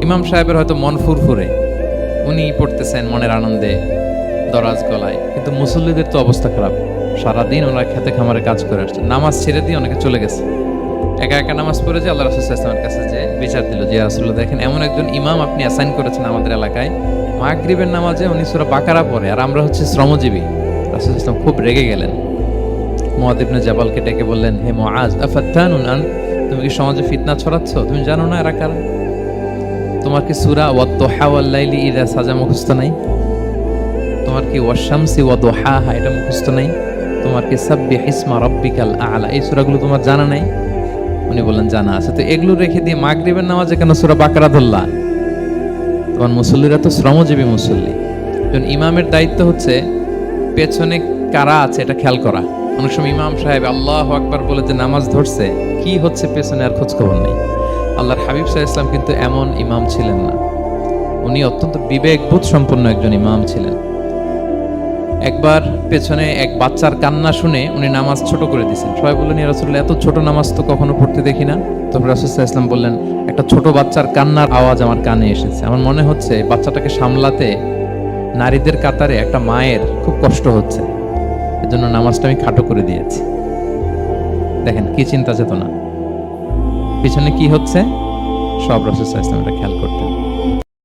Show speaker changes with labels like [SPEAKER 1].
[SPEAKER 1] ইমাম সাহেবের হয়তো মন ফুরফুরে, উনি পড়তেছেন মনের আনন্দে দরাজ গলায়, কিন্তু মুসল্লিদের তো অবস্থা খারাপ। সারাদিন ওনারা খেতে খামারে কাজ করে আসছেন, নামাজ ছেড়ে দিয়ে অনেকে চলে গেছে, একা একা নামাজ পড়ে যে আল্লাহ রাসূল সাল্লাল্লাহু আলাইহি ওয়াসাল্লামের কাছে যে বিচার দিল যে ইয়া রাসূলুল্লাহ, দেখেন এমন একজন ইমাম আপনি অ্যাসাইন করেছেন আমাদের এলাকায়, মাগরিবের নামাজে উনি সূরা বাকারা পড়ে আর আমরা হচ্ছে শ্রমজীবী। রাসূল সাল্লাল্লাহু আলাইহি ওয়াসাল্লাম খুব রেগে গেলেন, মুআয ইবনে জাবালকে ডেকে বললেন, হে মুআয, আফাত্তানুন আন, তুমি কি সমাজে ফিতনা ছড়াচ্ছ? তুমি জানো না এরা কারা? তোমার কি সূরা ওয়াদ-দুহা ওয়াল-লাইলি ইযা সাজা মুখস্থ নাই? তোমার কি ওয়াশ-শামসি ওয়া-দুহাহা এটা মুখস্থ নাই? তোমার কি সাব্বিহ ইসমা রাব্বিকাল আ'লা এই সূরাগুলো তোমার জানা নাই? উনি বললেন জানা আছে। তো এগুলো রেখে দিয়ে মাগরিবের নামাজে কেন সূরা বাকারা ধরলা? তোমার মুসল্লিরা তো শ্রমজীবী মুসল্লি। একজন ইমামের দায়িত্ব হচ্ছে পেছনে কারা আছে এটা খেয়াল করা। অনেক সময় ইমাম সাহেব আল্লাহু আকবার বলে যে নামাজ ধরছে, কি হচ্ছে পেছনে আর খোঁজ খবর নেই। আল্লাহর হাবিব সাল্লাল্লাহু আলাইহি ওয়াসাল্লাম কিন্তু এমন ইমাম ছিলেন না, উনি অত্যন্ত বিবেকবোধ সম্পন্ন একজন ইমাম ছিলেন। একবার পেছনে এক বাচ্চার কান্না শুনে উনি নামাজ ছোট করে দিয়েছেন। সবাই বললেন, ইয়া রাসূলুল্লাহ, এত ছোট নামাজ তো কখনো পড়তে দেখি না। তখন রাসূল সাল্লাল্লাহু আলাইহি ওয়াসাল্লাম বললেন, একটা ছোট বাচ্চার কান্নার আওয়াজ আমার কানে এসেছে, আমার মনে হচ্ছে বাচ্চাটাকে সামলাতে নারীদের কাতারে একটা মায়ের খুব কষ্ট হচ্ছে, এজন্য নামাজটা আমি খাটো করে দিয়েছি। দেখেন কি চিন্তা চেতনা, পিছনে কি হচ্ছে সব রাসূল সাল্লাল্লাহু আলাইহি ওয়াসাল্লাম এটা খেয়াল করতেন।